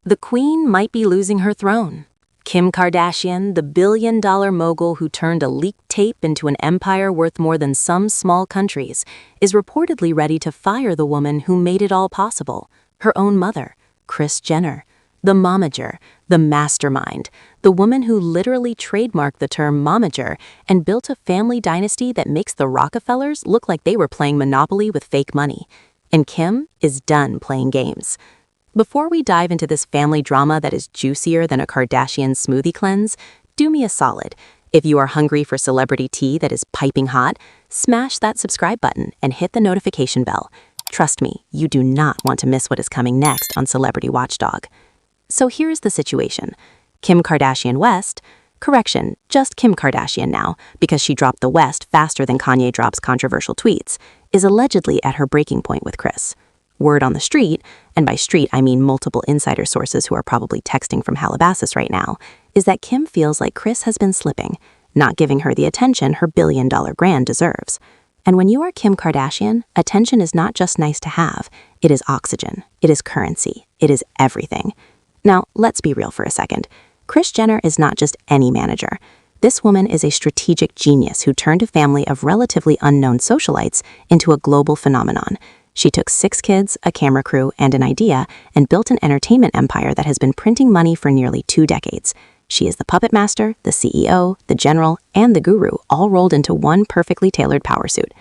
the queen might be losing her throne. Kim Kardashian, the billion-dollar mogul who turned a leaked tape into an empire worth more than some small countries, is reportedly ready to fire the woman who made it all possible, her own mother, Kris Jenner, the momager, the mastermind, the woman who literally trademarked the term momager and built a family dynasty that makes the Rockefellers look like they were playing Monopoly with fake money. And Kim is done playing games. Before we dive into this family drama that is juicier than a Kardashian smoothie cleanse, do me a solid. If you are hungry for celebrity tea that is piping hot, smash that subscribe button and hit the notification bell. Trust me, you do not want to miss what is coming next on Celebrity Watchdog. So here is the situation. Kim Kardashian West, correction, just Kim Kardashian now, because she dropped the West faster than Kanye drops controversial tweets, is allegedly at her breaking point with Kris. Word on the street, and by street I mean multiple insider sources who are probably texting from Calabasas right now, is that Kim feels like Kris has been slipping, not giving her the attention her billion-dollar grand deserves. And when you are Kim Kardashian, attention is not just nice to have, it is oxygen, it is currency, it is everything. Now, let's be real for a second. Kris Jenner is not just any manager. This woman is a strategic genius who turned a family of relatively unknown socialites into a global phenomenon. She took 6 kids, a camera crew, and an idea, and built an entertainment empire that has been printing money for nearly 2 decades. She is the puppet master, the CEO, the general, and the guru, all rolled into one perfectly tailored power suit.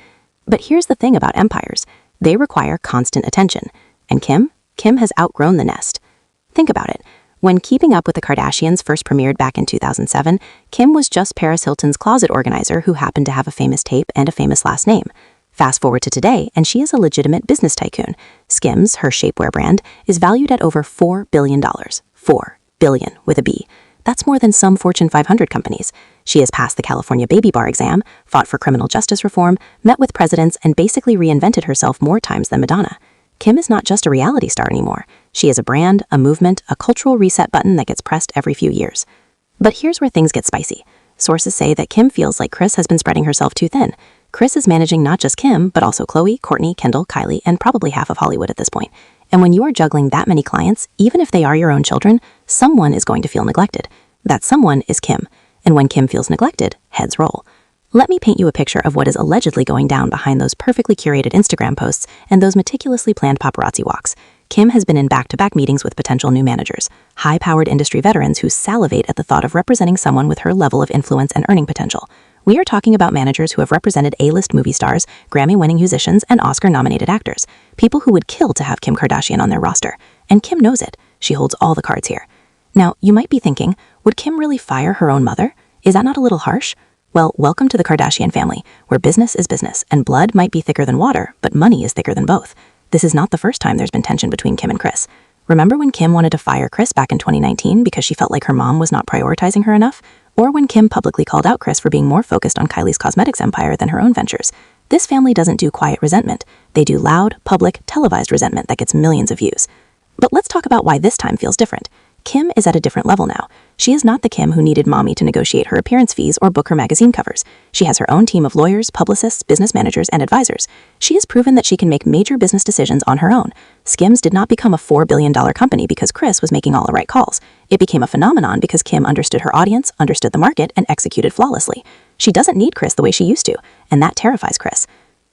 But here's the thing about empires. They require constant attention. And Kim has outgrown the nest. Think about it. When Keeping Up with the Kardashians first premiered back in 2007, Kim was just Paris Hilton's closet organizer who happened to have a famous tape and a famous last name. Fast forward to today, and she is a legitimate business tycoon. Skims, her shapewear brand, is valued at over $4 billion. $4 billion with a B. That's more than some Fortune 500 companies. She has passed the California baby bar exam, fought for criminal justice reform, met with presidents, and basically reinvented herself more times than Madonna. Kim is not just a reality star anymore. She is a brand, a movement, a cultural reset button that gets pressed every few years. But here's where things get spicy. Sources say that Kim feels like Kris has been spreading herself too thin. Kris is managing not just Kim, but also Khloe, Kourtney, Kendall, Kylie, and probably half of Hollywood at this point. And when you are juggling that many clients, even if they are your own children, someone is going to feel neglected. That someone is Kim. And when Kim feels neglected, heads roll. Let me paint you a picture of what is allegedly going down behind those perfectly curated Instagram posts and those meticulously planned paparazzi walks. Kim has been in back-to-back meetings with potential new managers, high-powered industry veterans who salivate at the thought of representing someone with her level of influence and earning potential. We are talking about managers who have represented A-list movie stars, Grammy-winning musicians, and Oscar-nominated actors, people who would kill to have Kim Kardashian on their roster. And Kim knows it. She holds all the cards here. Now, you might be thinking, would Kim really fire her own mother? Is that not a little harsh? Well, welcome to the Kardashian family, where business is business, and blood might be thicker than water, but money is thicker than both. This is not the first time there's been tension between Kim and Kris. Remember when Kim wanted to fire Kris back in 2019 because she felt like her mom was not prioritizing her enough? Or when Kim publicly called out Kris for being more focused on Kylie's cosmetics empire than her own ventures? This family doesn't do quiet resentment. They do loud, public, televised resentment that gets millions of views. But let's talk about why this time feels different. Kim is at a different level now. She is not the Kim who needed mommy to negotiate her appearance fees or book her magazine covers. She has her own team of lawyers, publicists, business managers, and advisors. She has proven that she can make major business decisions on her own. Skims did not become a $4 billion company because Kris was making all the right calls. It became a phenomenon because Kim understood her audience, understood the market, and executed flawlessly. She doesn't need Kris the way she used to, and that terrifies Kris.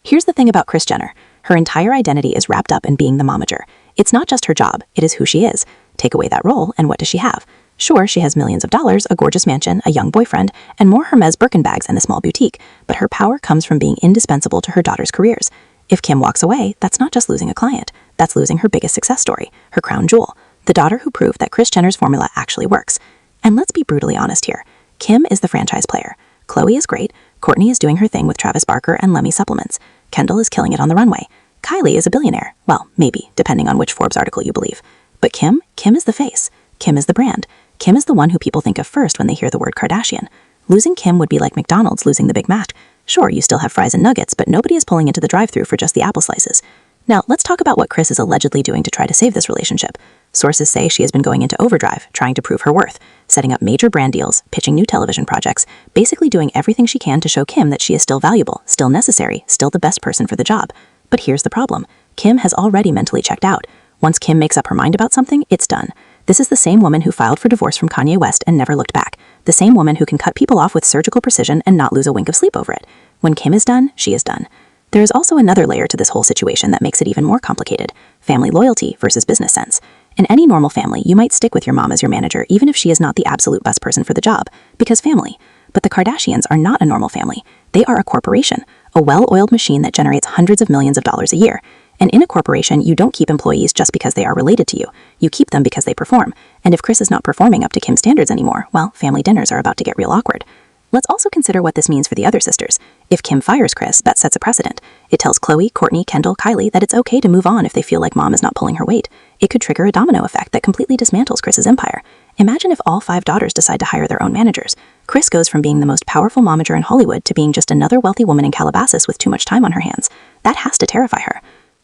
Here's the thing about Kris Jenner. Her entire identity is wrapped up in being the momager. It's not just her job, it is who she is. Take away that role, and what does she have? Sure, she has millions of dollars, a gorgeous mansion, a young boyfriend, and more Hermes Birkin bags and a small boutique, but her power comes from being indispensable to her daughters' careers. If Kim walks away, that's not just losing a client, that's losing her biggest success story, her crown jewel, the daughter who proved that Kris Jenner's formula actually works. And let's be brutally honest here. Kim is the franchise player. Khloe is great, Kourtney is doing her thing with Travis Barker and Lemmy supplements, Kendall is killing it on the runway, Kylie is a billionaire, well, maybe, depending on which Forbes article you believe. But Kim is the face. Kim is the brand. Kim is the one who people think of first when they hear the word Kardashian. Losing Kim would be like McDonald's losing the Big Mac. Sure, you still have fries and nuggets, but nobody is pulling into the drive-thru for just the apple slices. Now, let's talk about what Kris is allegedly doing to try to save this relationship. Sources say she has been going into overdrive, trying to prove her worth, setting up major brand deals, pitching new television projects, basically doing everything she can to show Kim that she is still valuable, still necessary, still the best person for the job. But here's the problem. Kim has already mentally checked out. Once Kim makes up her mind about something, it's done. This is the same woman who filed for divorce from Kanye West and never looked back. The same woman who can cut people off with surgical precision and not lose a wink of sleep over it. When Kim is done, she is done. There is also another layer to this whole situation that makes it even more complicated: family loyalty versus business sense. In any normal family, you might stick with your mom as your manager even if she is not the absolute best person for the job, because family. But the Kardashians are not a normal family. They are a corporation, a well-oiled machine that generates hundreds of millions of dollars a year. And in a corporation, you don't keep employees just because they are related to you. You keep them because they perform. And if Kris is not performing up to Kim's standards anymore, well, family dinners are about to get real awkward. Let's also consider what this means for the other sisters. If Kim fires Kris, that sets a precedent. It tells Khloe, Kourtney, Kendall, Kylie that it's okay to move on if they feel like mom is not pulling her weight. It could trigger a domino effect that completely dismantles Kris's empire. Imagine if all 5 daughters decide to hire their own managers. Kris goes from being the most powerful momager in Hollywood to being just another wealthy woman in Calabasas with too much time on her hands. That has to terrify her.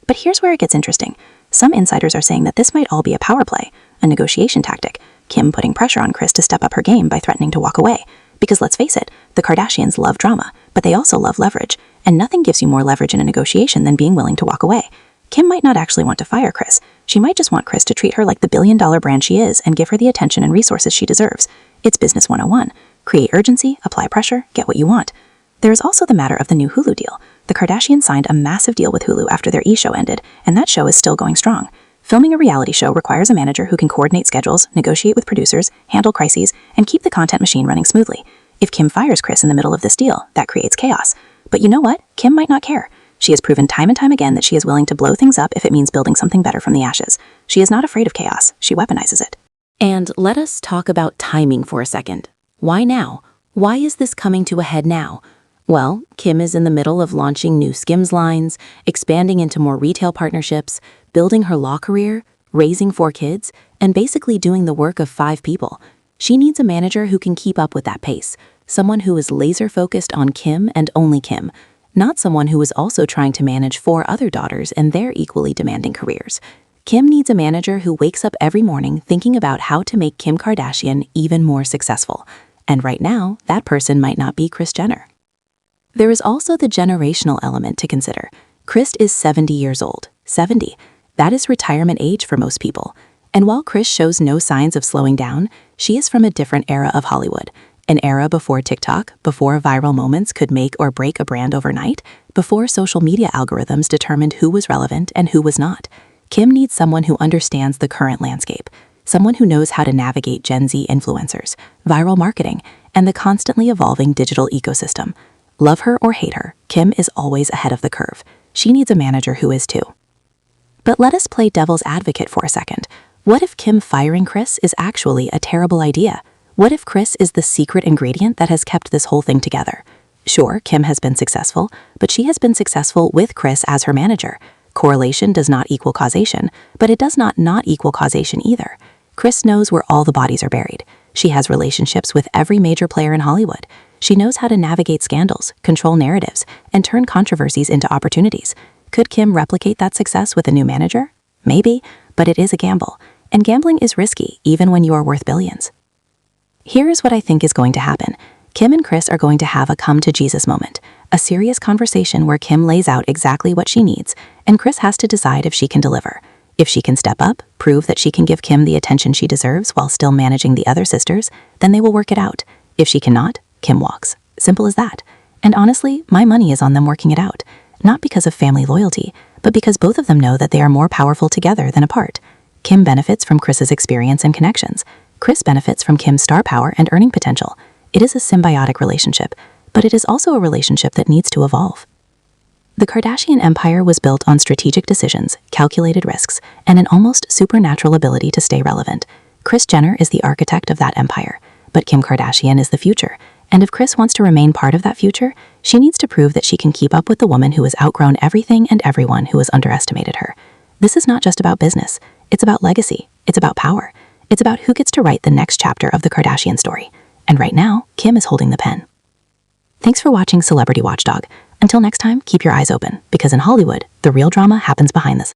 But here's where it gets interesting. Some insiders are saying that this might all be a power play, a negotiation tactic, Kim putting pressure on Kris to step up her game by threatening to walk away. Because let's face it, the Kardashians love drama, but they also love leverage, and nothing gives you more leverage in a negotiation than being willing to walk away. Kim might not actually want to fire Kris. She might just want Kris to treat her like the billion-dollar brand she is and give her the attention and resources she deserves. It's business 101. Create urgency, apply pressure, get what you want. There is also the matter of the new Hulu deal. The Kardashians signed a massive deal with Hulu after their E! Show ended, and that show is still going strong. Filming a reality show requires a manager who can coordinate schedules, negotiate with producers, handle crises, and keep the content machine running smoothly. If Kim fires Kris in the middle of this deal, that creates chaos. But you know what? Kim might not care. She has proven time and time again that she is willing to blow things up if it means building something better from the ashes. She is not afraid of chaos. She weaponizes it. And let us talk about timing for a second. Why now? Why is this coming to a head now? Well, Kim is in the middle of launching new Skims lines, expanding into more retail partnerships, building her law career, raising 4 kids, and basically doing the work of 5 people. She needs a manager who can keep up with that pace, someone who is laser-focused on Kim and only Kim, not someone who is also trying to manage 4 other daughters and their equally demanding careers. Kim needs a manager who wakes up every morning thinking about how to make Kim Kardashian even more successful. And right now, that person might not be Kris Jenner. There is also the generational element to consider. Kris is 70 years old. 70. That is retirement age for most people. And while Kris shows no signs of slowing down, she is from a different era of Hollywood. An era before TikTok, before viral moments could make or break a brand overnight, before social media algorithms determined who was relevant and who was not. Kim needs someone who understands the current landscape, someone who knows how to navigate Gen Z influencers, viral marketing, and the constantly evolving digital ecosystem. Love her or hate her, Kim is always ahead of the curve. She needs a manager who is too. But let us play devil's advocate for a second. What if Kim firing Kris is actually a terrible idea? What if Kris is the secret ingredient that has kept this whole thing together? Sure, Kim has been successful, but she has been successful with Kris as her manager. Correlation does not equal causation, but it does not equal causation either. Kris knows where all the bodies are buried. She has relationships with every major player in Hollywood. She knows how to navigate scandals, control narratives, and turn controversies into opportunities. Could Kim replicate that success with a new manager? Maybe, but it is a gamble. And gambling is risky, even when you are worth billions. Here is what I think is going to happen. Kim and Kris are going to have a come-to-Jesus moment, a serious conversation where Kim lays out exactly what she needs, and Kris has to decide if she can deliver. If she can step up, prove that she can give Kim the attention she deserves while still managing the other sisters, then they will work it out. If she cannot, Kim walks. Simple as that. And honestly, my money is on them working it out. Not because of family loyalty, but because both of them know that they are more powerful together than apart. Kim benefits from Kris's experience and connections. Kris benefits from Kim's star power and earning potential. It is a symbiotic relationship, but it is also a relationship that needs to evolve. The Kardashian empire was built on strategic decisions, calculated risks, and an almost supernatural ability to stay relevant. Kris Jenner is the architect of that empire, but Kim Kardashian is the future. And if Kris wants to remain part of that future, she needs to prove that she can keep up with the woman who has outgrown everything and everyone who has underestimated her. This is not just about business. It's about legacy. It's about power. It's about who gets to write the next chapter of the Kardashian story. And right now, Kim is holding the pen. Thanks for watching Celebrity Watchdog. Until next time, keep your eyes open, because in Hollywood, the real drama happens behind this.